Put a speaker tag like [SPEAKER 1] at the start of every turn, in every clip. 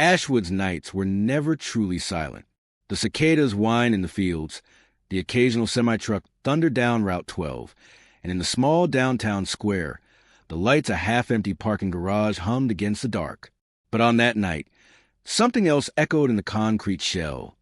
[SPEAKER 1] Ashwood's nights were never truly silent. The cicadas whined in the fields, the occasional semi-truck thundered down Route 12, and in the small downtown square, the lights of a half-empty parking garage hummed against the dark. But on that night, something else echoed in the concrete shell,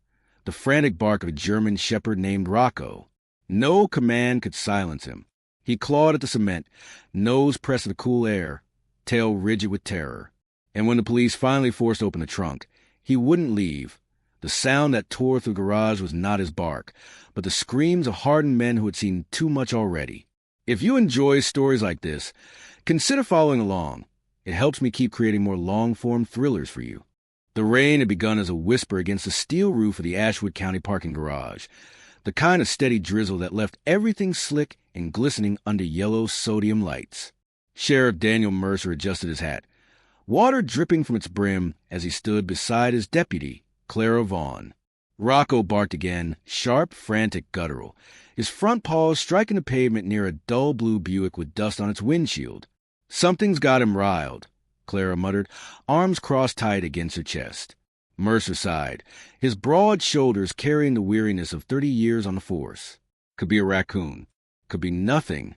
[SPEAKER 1] the frantic bark of a German shepherd named Rocco. No command could silence him. He clawed at the cement, nose pressed to the cool air, tail rigid with terror. And when the police finally forced open the trunk, he wouldn't leave. The sound that tore through the garage was not his bark, but the screams of hardened men who had seen too much already. If you enjoy stories like this, consider following along. It helps me keep creating more long-form thrillers for you. The rain had begun as a whisper against the steel roof of the Ashwood County parking garage, the kind of steady drizzle that left everything slick and glistening under yellow sodium lights. Sheriff Daniel Mercer adjusted his hat, water dripping from its brim as he stood beside his deputy, Clara Vaughn. Rocco barked again, sharp, frantic, guttural, his front paws striking the pavement near a dull blue Buick with dust on its windshield. "Something's got him riled," Clara muttered, arms crossed tight against her chest. Mercer sighed, his broad shoulders carrying the weariness of 30 years on the force. Could be a raccoon. Could be nothing.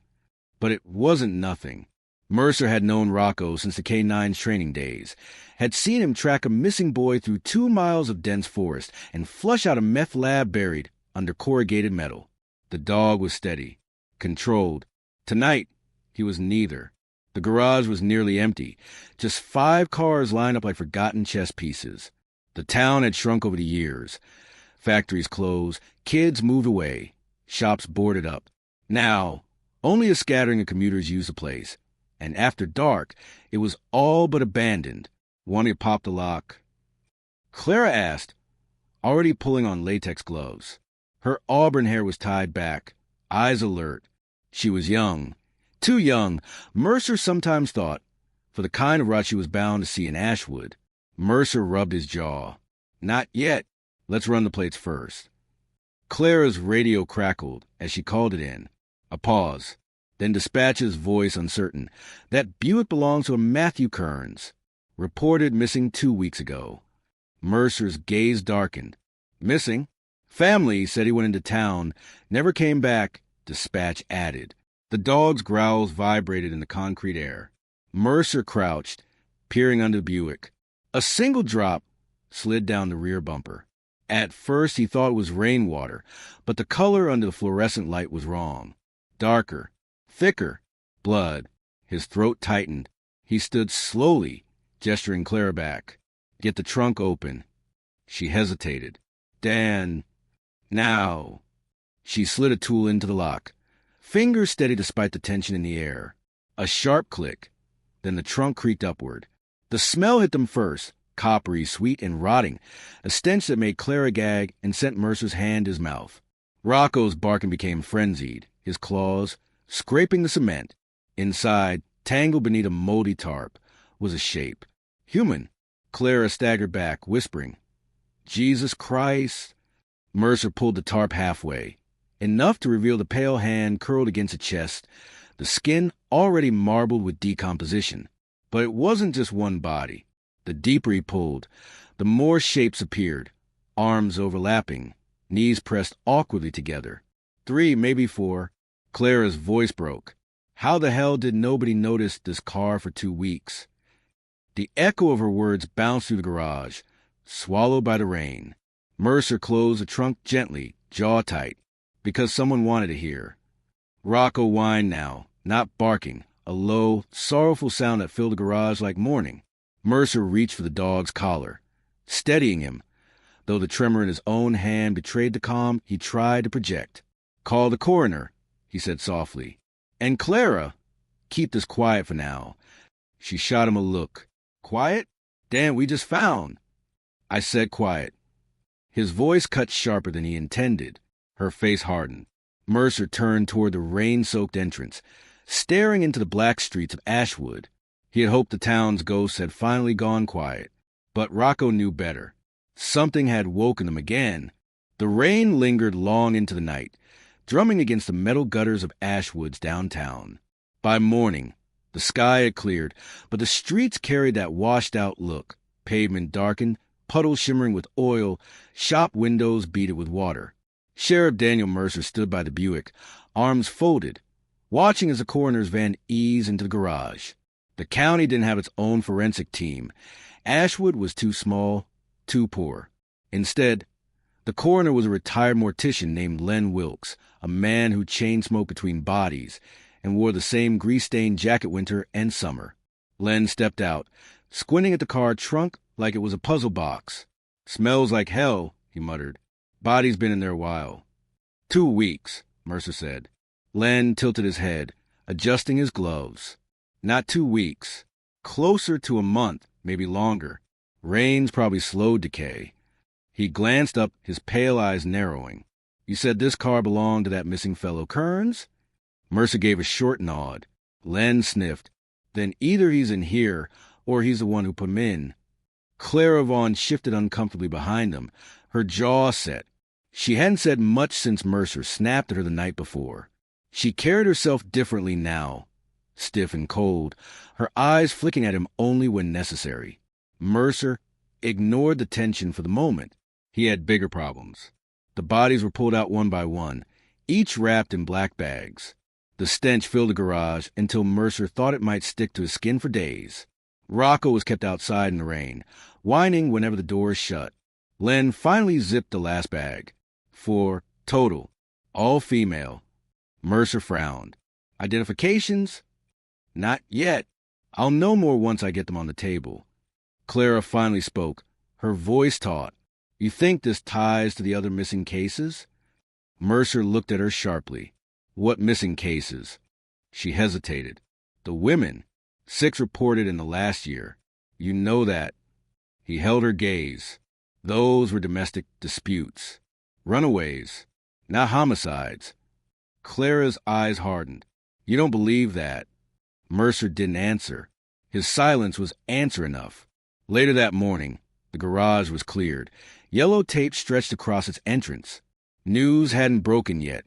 [SPEAKER 1] But it wasn't nothing. Mercer had known Rocco since the K-9's training days, had seen him track a missing boy through 2 miles of dense forest and flush out a meth lab buried under corrugated metal. The dog was steady, controlled. Tonight, he was neither. The garage was nearly empty, just 5 cars lined up like forgotten chess pieces. The town had shrunk over the years. Factories closed, kids moved away, shops boarded up. Now, only a scattering of commuters used the place. And after dark, it was all but abandoned. "Want to pop the lock?" Clara asked, already pulling on latex gloves. Her auburn hair was tied back, eyes alert. She was young. Too young, Mercer sometimes thought, for the kind of rot she was bound to see in Ashwood. Mercer rubbed his jaw. "Not yet. Let's run the plates first." Clara's radio crackled as she called it in. A pause. Then dispatcher's voice uncertain. "That Buick belongs to a Matthew Kearns. Reported missing 2 weeks ago." Mercer's gaze darkened. "Missing? Family said he went into town, never came back," dispatch added. The dog's growls vibrated in the concrete air. Mercer crouched, peering under the Buick. A single drop slid down the rear bumper. At first he thought it was rainwater, but the color under the fluorescent light was wrong. Darker. Thicker. Blood. His throat tightened. He stood slowly, gesturing Clara back. "Get the trunk open." She hesitated. "Dan, now." She slid a tool into the lock. Fingers steady despite the tension in the air. A sharp click. Then the trunk creaked upward. The smell hit them first, coppery, sweet, and rotting, a stench that made Clara gag and sent Mercer's hand to his mouth. Rocco's barking became frenzied, his claws scraping the cement. Inside, tangled beneath a moldy tarp, was a shape. Human. Clara staggered back, whispering, "Jesus Christ." Mercer pulled the tarp halfway, enough to reveal the pale hand curled against the chest, the skin already marbled with decomposition. But it wasn't just one body. The deeper he pulled, the more shapes appeared, arms overlapping, knees pressed awkwardly together. 3, maybe 4. Clara's voice broke. How the hell did nobody notice this car for 2 weeks? The echo of her words bounced through the garage, swallowed by the rain. Mercer closed the trunk gently, jaw tight, because someone wanted to hear. Rocco whined now, not barking, a low, sorrowful sound that filled the garage like mourning. Mercer reached for the dog's collar, steadying him, though the tremor in his own hand betrayed the calm he tried to project. "Call the coroner," he said softly. "And Clara, keep this quiet for now." She shot him a look. "Quiet? Dan, we just found." "I said quiet." His voice cut sharper than he intended. Her face hardened. Mercer turned toward the rain-soaked entrance, staring into the black streets of Ashwood. He had hoped the town's ghosts had finally gone quiet. But Rocco knew better. Something had woken them again. The rain lingered long into the night, drumming against the metal gutters of Ashwood's downtown. By morning, the sky had cleared, but the streets carried that washed-out look, Pavement darkened, puddles shimmering with oil, shop windows beaded with water. Sheriff Daniel Mercer stood by the Buick, arms folded, watching as the coroner's van eased into the garage. The county didn't have its own forensic team. Ashwood was too small, too poor. Instead, the coroner was a retired mortician named Len Wilkes, a man who chain-smoked between bodies and wore the same grease-stained jacket winter and summer. Len stepped out, squinting at the car trunk like it was a puzzle box. "Smells like hell," he muttered. "Body's been in there a while." 2 weeks, Mercer said. Len tilted his head, adjusting his gloves. "Not 2 weeks. Closer to a month, maybe longer. Rain's probably slowed decay." He glanced up, his pale eyes narrowing. "You said this car belonged to that missing fellow Kearns?" Mercer gave a short nod. Len sniffed. "Then either he's in here, or he's the one who put him in." Clara Vaughn shifted uncomfortably behind him, her jaw set. She hadn't said much since Mercer snapped at her the night before. She carried herself differently now, stiff and cold, her eyes flicking at him only when necessary. Mercer ignored the tension for the moment. He had bigger problems. The bodies were pulled out one by one, each wrapped in black bags. The stench filled the garage until Mercer thought it might stick to his skin for days. Rocco was kept outside in the rain, whining whenever the doors shut. Len finally zipped the last bag. 4 total, all female. Mercer frowned. "Identifications?" "Not yet. I'll know more once I get them on the table." Clara finally spoke, her voice taut. "You think this ties to the other missing cases?" Mercer looked at her sharply. "What missing cases?" She hesitated. "The women. 6 reported in the last year. You know that." He held her gaze. "Those were domestic disputes. Runaways. Not homicides." Clara's eyes hardened. "You don't believe that?" Mercer didn't answer. His silence was answer enough. Later that morning, the garage was cleared. Yellow tape stretched across its entrance. News hadn't broken yet.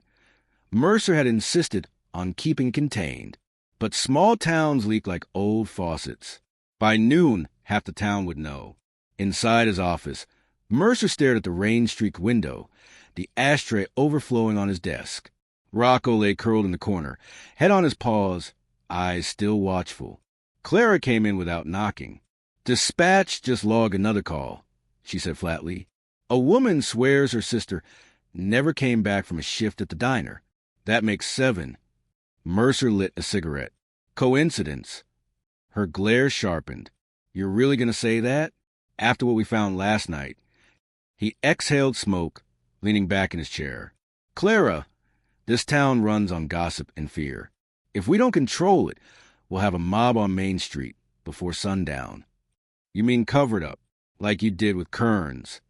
[SPEAKER 1] Mercer had insisted on keeping it contained. But small towns leak like old faucets. By noon, half the town would know. Inside his office, Mercer stared at the rain-streaked window, the ashtray overflowing on his desk. Rocco lay curled in the corner, head on his paws, eyes still watchful. Clara came in without knocking. "Dispatch just logged another call," she said flatly. "A woman swears her sister never came back from a shift at the diner. That makes 7. Mercer lit a cigarette. "Coincidence?" Her glare sharpened. "You're really going to say that? After what we found last night?" He exhaled smoke, leaning back in his chair. "Clara, this town runs on gossip and fear. If we don't control it, we'll have a mob on Main Street before sundown." "You mean covered up, like you did with Kearns?"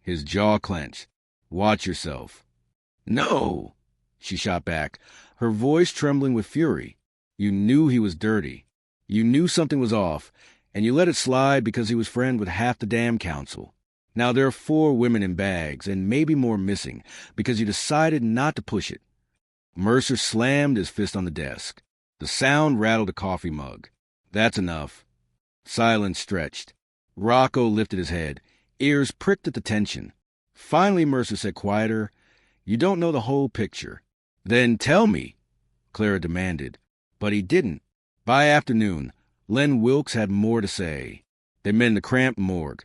[SPEAKER 1] His jaw clenched. "Watch yourself." "No!" She shot back, her voice trembling with fury. "You knew he was dirty. You knew something was off, and you let it slide because he was friend with half the damn council. Now there are 4 women in bags, and maybe more missing, because you decided not to push it." Mercer slammed his fist on the desk. The sound rattled a coffee mug. "That's enough." Silence stretched. Rocco lifted his head, ears pricked at the tension. Finally Mercer said quieter, "You don't know the whole picture." "Then tell me," Clara demanded. But he didn't. By afternoon, Len Wilkes had more to say. They met in the cramped morgue,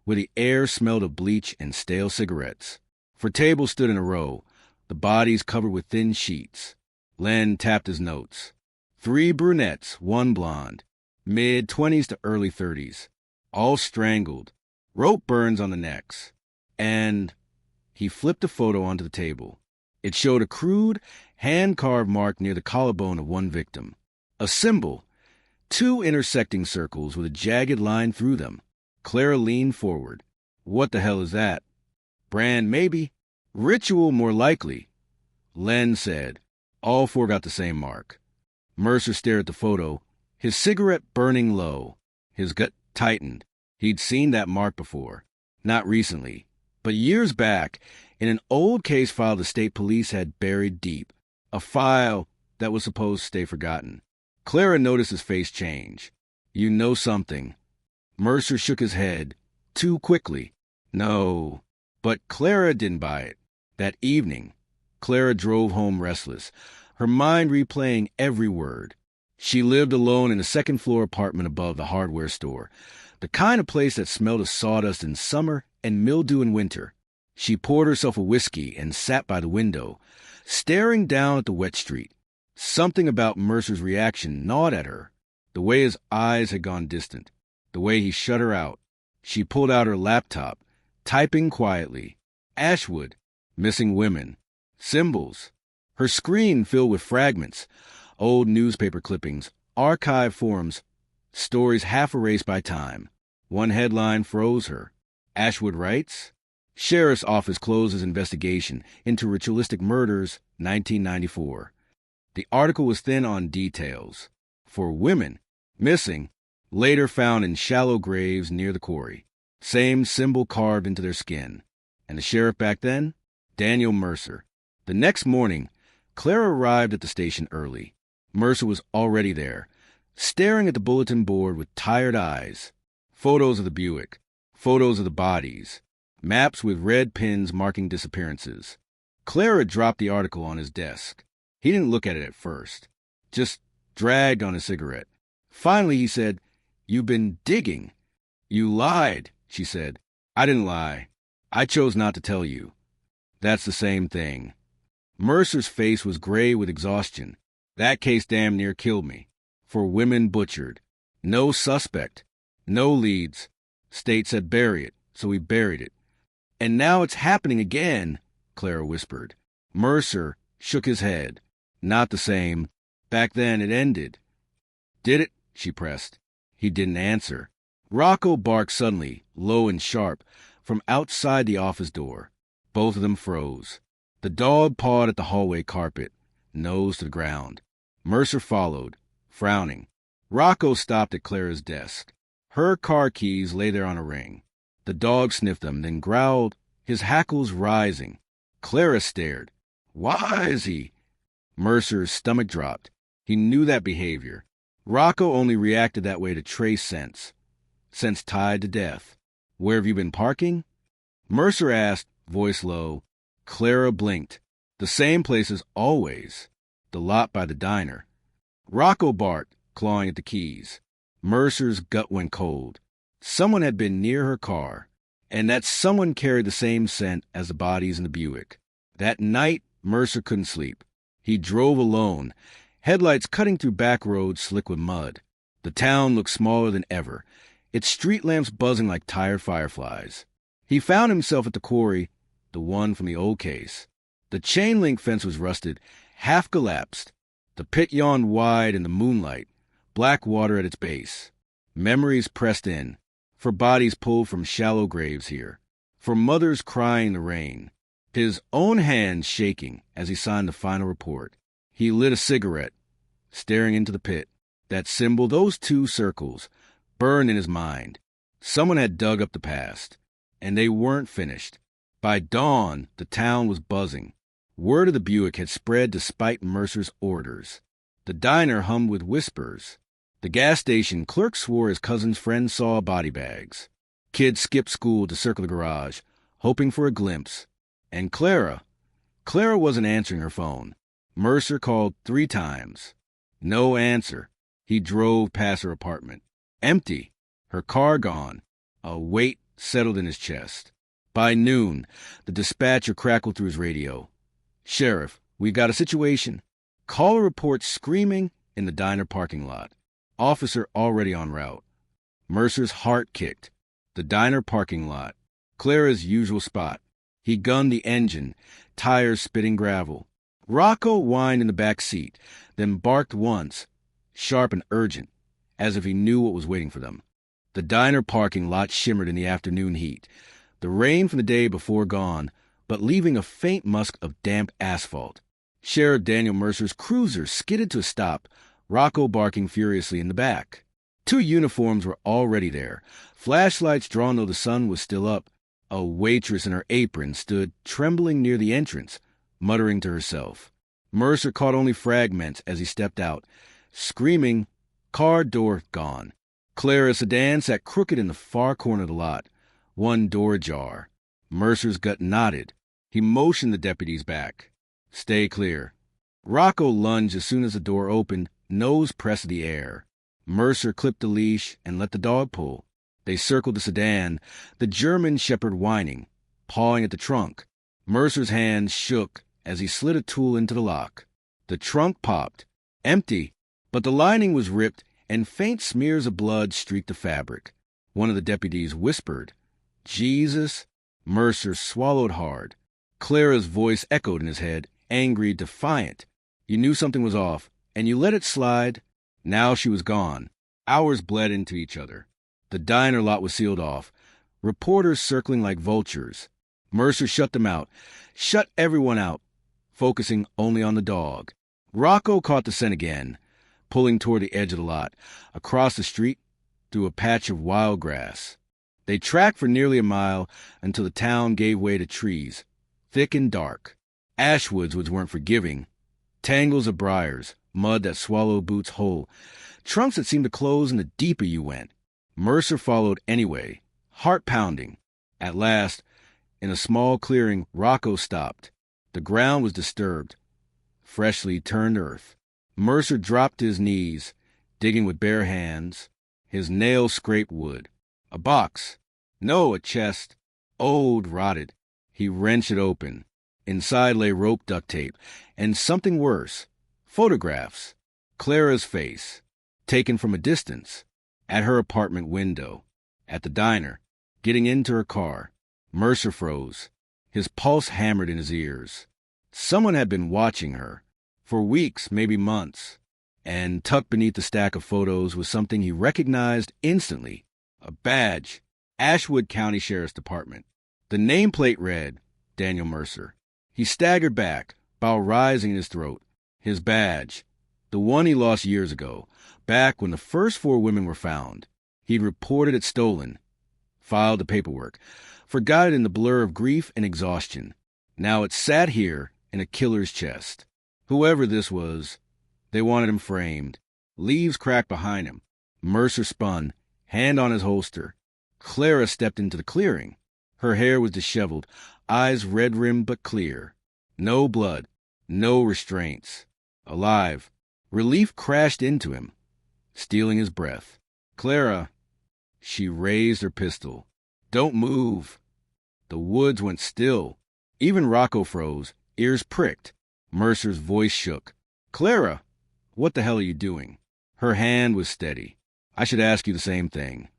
[SPEAKER 1] where the air smelled of bleach and stale cigarettes. 4 tables stood in a row, the bodies covered with thin sheets. Len tapped his notes. 3 brunettes, 1 blonde, mid-20s to early 30s, all strangled, rope burns on the necks. And he flipped a photo onto the table. It showed a crude, hand-carved mark near the collarbone of one victim. A symbol, 2 intersecting circles with a jagged line through them. Clara leaned forward. "What the hell is that?" "Brand, maybe. Ritual, more likely." Len said. All 4 got the same mark. Mercer stared at the photo, his cigarette burning low. His gut tightened. He'd seen that mark before. Not recently, but years back, in an old case file the state police had buried deep. A file that was supposed to stay forgotten. Clara noticed his face change. "You know something." Mercer shook his head, too quickly. No. But Clara didn't buy it. That evening, Clara drove home restless, her mind replaying every word. She lived alone in a second-floor apartment above the hardware store, the kind of place that smelled of sawdust in summer and mildew in winter. She poured herself a whiskey and sat by the window, staring down at the wet street. Something about Mercer's reaction gnawed at her, the way his eyes had gone distant, the way he shut her out. She pulled out her laptop, typing quietly. Ashwood, missing women, symbols. Her screen filled with fragments, old newspaper clippings, archive forums, stories half erased by time. One headline froze her. Ashwood writes, Sheriff's Office closes investigation into ritualistic murders, 1994. The article was thin on details. For women, missing, later found in shallow graves near the quarry. Same symbol carved into their skin. And the sheriff back then? Daniel Mercer. The next morning, Clara arrived at the station early. Mercer was already there, staring at the bulletin board with tired eyes. Photos of the Buick, photos of the bodies, maps with red pins marking disappearances. Clara dropped the article on his desk. He didn't look at it at first, just dragged on his cigarette. Finally, he said, "You've been digging." "You lied," she said. "I didn't lie. I chose not to tell you." "That's the same thing." Mercer's face was gray with exhaustion. "That case damn near killed me. 4 women butchered. No suspect. No leads. State said bury it, so we buried it. And now it's happening again," Clara whispered. Mercer shook his head. "Not the same. Back then it ended." "Did it?" she pressed. He didn't answer. Rocco barked suddenly, low and sharp, from outside the office door. Both of them froze. The dog pawed at the hallway carpet, nose to the ground. Mercer followed, frowning. Rocco stopped at Clara's desk. Her car keys lay there on a ring. The dog sniffed them, then growled, his hackles rising. Clara stared. "Why is he?" Mercer's stomach dropped. He knew that behavior. Rocco only reacted that way to trace scents. Scents tied to death. "Where have you been parking?" Mercer asked, voice low. Clara blinked. "The same place as always. The lot by the diner." Rocco barked, clawing at the keys. Mercer's gut went cold. Someone had been near her car, and that someone carried the same scent as the bodies in the Buick. That night, Mercer couldn't sleep. He drove alone, headlights cutting through back roads slick with mud. The town looked smaller than ever, its street lamps buzzing like tired fireflies. He found himself at the quarry, the one from the old case. The chain-link fence was rusted, half collapsed. The pit yawned wide in the moonlight, black water at its base. Memories pressed in, for bodies pulled from shallow graves here, for mothers crying in the rain. His own hands shaking as he signed the final report. He lit a cigarette, staring into the pit. That symbol, those 2 circles, burned in his mind. Someone had dug up the past, and they weren't finished. By dawn, the town was buzzing. Word of the Buick had spread despite Mercer's orders. The diner hummed with whispers. The gas station clerk swore his cousin's friend saw body bags. Kids skipped school to circle the garage, hoping for a glimpse. And Clara wasn't answering her phone. Mercer called 3 times. No answer. He drove past her apartment. Empty. Her car gone. A weight settled in his chest. By noon, the dispatcher crackled through his radio. "Sheriff, we got a situation." Caller report screaming in the diner parking lot. Officer already en route. Mercer's heart kicked. The diner parking lot. Clara's usual spot. He gunned the engine, tires spitting gravel. Rocco whined in the back seat, then barked once, sharp and urgent, as if he knew what was waiting for them. The diner parking lot shimmered in the afternoon heat, the rain from the day before gone, but leaving a faint musk of damp asphalt. Sheriff Daniel Mercer's cruiser skidded to a stop, Rocco barking furiously in the back. 2 uniforms were already there, flashlights drawn though the sun was still up. A waitress in her apron stood trembling near the entrance, muttering to herself. Mercer caught only fragments as he stepped out, screaming, car door gone. Clara's sedan sat crooked in the far corner of the lot, one door ajar. Mercer's gut knotted. He motioned the deputies back. Stay clear. Rocco lunged as soon as the door opened, nose pressed to the air. Mercer clipped the leash and let the dog pull. They circled the sedan, the German shepherd whining, pawing at the trunk. Mercer's hands shook as he slid a tool into the lock. The trunk popped. Empty, but the lining was ripped and faint smears of blood streaked the fabric. One of the deputies whispered, "Jesus." Mercer swallowed hard. Clara's voice echoed in his head, angry, defiant. You knew something was off, and you let it slide. Now she was gone. Hours bled into each other. The diner lot was sealed off, reporters circling like vultures. Mercer shut them out, shut everyone out, focusing only on the dog. Rocco caught the scent again, pulling toward the edge of the lot, across the street, through a patch of wild grass. They tracked for nearly a mile until the town gave way to trees, thick and dark. Ashwoods which weren't forgiving. Tangles of briars, mud that swallowed boots whole, trunks that seemed to close in the deeper you went. Mercer followed anyway, heart pounding. At last, in a small clearing, Rocco stopped. The ground was disturbed, freshly turned earth. Mercer dropped to his knees, digging with bare hands. His nails scraped wood. A box. No, a chest. Old, rotted. He wrenched it open. Inside lay rope duct tape, and something worse. Photographs. Clara's face, taken from a distance, at her apartment window, at the diner, getting into her car. Mercer froze. His pulse hammered in his ears. Someone had been watching her, for weeks, maybe months. And tucked beneath the stack of photos was something he recognized instantly. A badge. Ashwood County Sheriff's Department. The nameplate read, Daniel Mercer. He staggered back, bile rising in his throat. His badge. The one he lost years ago, back when the first 4 women were found. He'd reported it stolen, filed the paperwork, forgot it in the blur of grief and exhaustion. Now it sat here in a killer's chest. Whoever this was, they wanted him framed. Leaves cracked behind him. Mercer spun, hand on his holster. Clara stepped into the clearing. Her hair was disheveled, eyes red-rimmed but clear. No blood, no restraints. Alive. Relief crashed into him, stealing his breath. Clara. She raised her pistol. Don't move. The woods went still. Even Rocco froze, ears pricked. Mercer's voice shook. Clara, what the hell are you doing? Her hand was steady. I should ask you the same thing.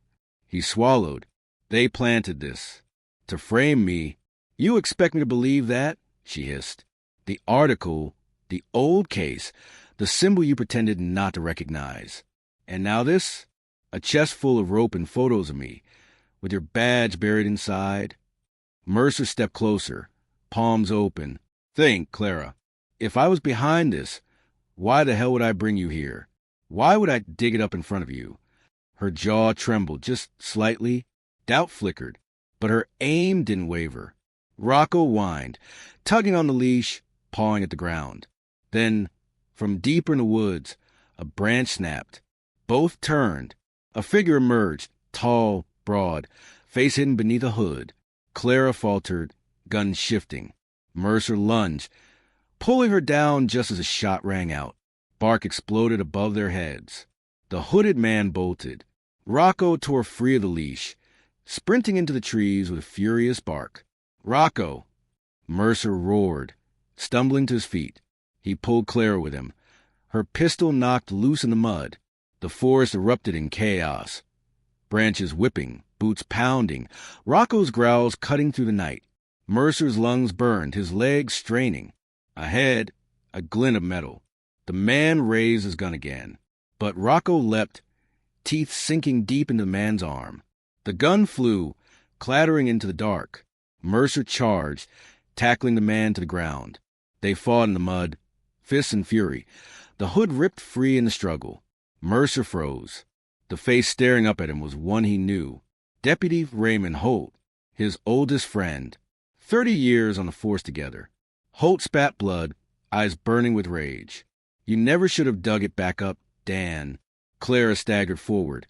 [SPEAKER 1] He swallowed. They planted this. To frame me. You expect me to believe that? She hissed. The article, the old case, the symbol you pretended not to recognize. And now this? A chest full of rope and photos of me, with your badge buried inside. Mercer stepped closer, palms open. Think, Clara. If I was behind this, why the hell would I bring you here? Why would I dig it up in front of you? Her jaw trembled just slightly. Doubt flickered, but her aim didn't waver. Rocco whined, tugging on the leash, pawing at the ground. Then, from deeper in the woods, a branch snapped. Both turned. A figure emerged, tall, broad, face hidden beneath a hood. Clara faltered, gun shifting. Mercer lunged, pulling her down just as a shot rang out. Bark exploded above their heads. The hooded man bolted. Rocco tore free of the leash, sprinting into the trees with a furious bark. Rocco! Mercer roared, stumbling to his feet. He pulled Clara with him. Her pistol knocked loose in the mud. The forest erupted in chaos. Branches whipping, boots pounding, Rocco's growls cutting through the night. Mercer's lungs burned, his legs straining. Ahead, a glint of metal. The man raised his gun again. But Rocco leapt, teeth sinking deep into the man's arm. The gun flew, clattering into the dark. Mercer charged, tackling the man to the ground. They fought in the mud, fists in fury. The hood ripped free in the struggle. Mercer froze. The face staring up at him was one he knew. Deputy Raymond Holt, his oldest friend. 30 years on the force together. Holt spat blood, eyes burning with rage. You never should have dug it back up, Dan. Clara staggered forward.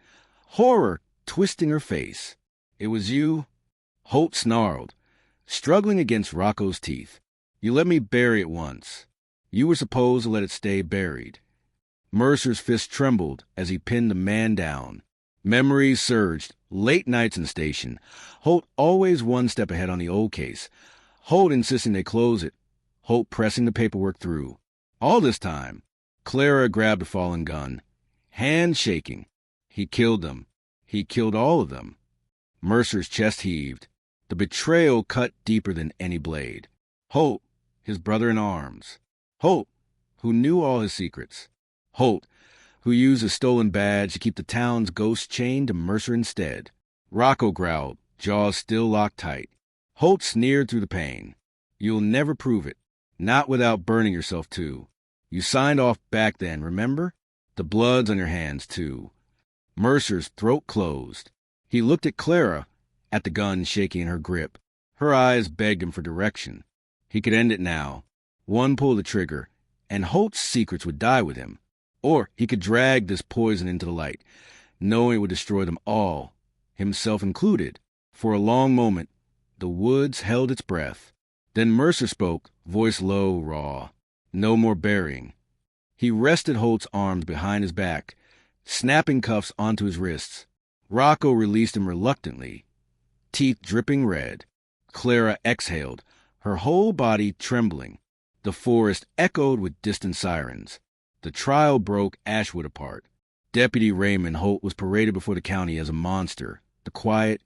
[SPEAKER 1] horror twisting her face. "It was you?" Holt snarled, struggling against Rocco's teeth. "You let me bury it once. You were supposed to let it stay buried." Mercer's fist trembled as he pinned the man down. Memories surged. Late nights in the station. Holt always one step ahead on the old case. Holt insisting they close it. Holt pressing the paperwork through. All this time, Clara grabbed a fallen gun. Hands shaking. He killed them. He killed all of them. Mercer's chest heaved. The betrayal cut deeper than any blade. Holt, his brother in arms. Holt, who knew all his secrets. Holt, who used his stolen badge to keep the town's ghost chained to Mercer instead. Rocco growled, jaws still locked tight. Holt sneered through the pain. "You'll never prove it. Not without burning yourself, too. You signed off back then, remember? The blood's on your hands, too." Mercer's throat closed. He looked at Clara, at the gun shaking in her grip. Her eyes begged him for direction. He could end it now. One pull of the trigger, and Holt's secrets would die with him. Or he could drag this poison into the light, knowing it would destroy them all, himself included. For a long moment, the woods held its breath. Then Mercer spoke, voice low, raw. "No more burying." He rested Holt's arms behind his back, snapping cuffs onto his wrists. Rocco released him reluctantly, teeth dripping red. Clara exhaled, her whole body trembling. The forest echoed with distant sirens. The trial broke Ashwood apart. Deputy Raymond Holt was paraded before the county as a monster, the quiet,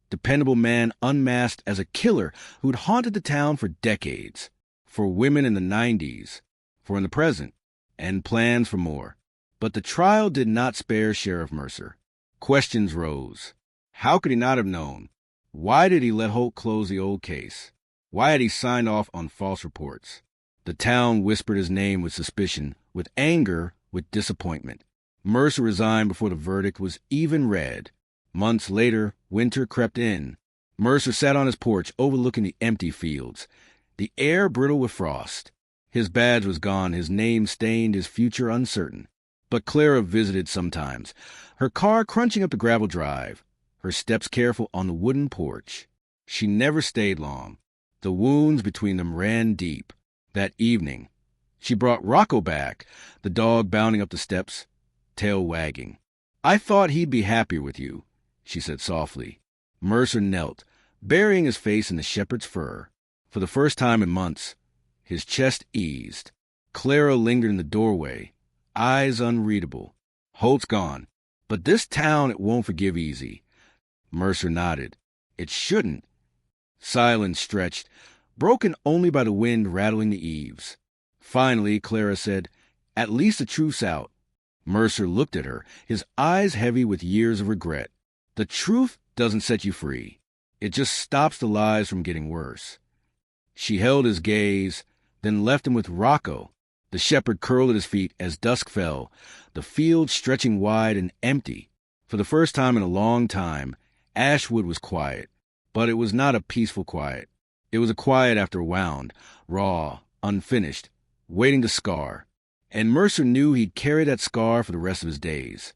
[SPEAKER 1] dependable man unmasked as a killer who'd haunted the town for decades, for women in the 90s, for in the present, and plans for more. But the trial did not spare Sheriff Mercer. Questions rose. How could he not have known? Why did he let Holt close the old case? Why had he signed off on false reports? The town whispered his name with suspicion, with anger, with disappointment. Mercer resigned before the verdict was even read. Months later, winter crept in. Mercer sat on his porch overlooking the empty fields, the air brittle with frost. His badge was gone, his name stained, his future uncertain. But Clara visited sometimes, her car crunching up the gravel drive, her steps careful on the wooden porch. She never stayed long. The wounds between them ran deep. That evening, she brought Rocco back, the dog bounding up the steps, tail wagging. "I thought he'd be happier with you," she said softly. Mercer knelt, burying his face in the shepherd's fur. For the first time in months, his chest eased. Clara lingered in the doorway, eyes unreadable. "Holt's gone, but this town it won't forgive easy." Mercer nodded. "It shouldn't." Silence stretched, broken only by the wind rattling the eaves. Finally, Clara said, "At least the truth's out." Mercer looked at her, his eyes heavy with years of regret. "The truth doesn't set you free. It just stops the lies from getting worse." She held his gaze, then left him with Rocco. The shepherd curled at his feet as dusk fell, the field stretching wide and empty. For the first time in a long time, Ashwood was quiet. But it was not a peaceful quiet. It was a quiet after wound, raw, unfinished, waiting to scar. And Mercer knew he'd carry that scar for the rest of his days.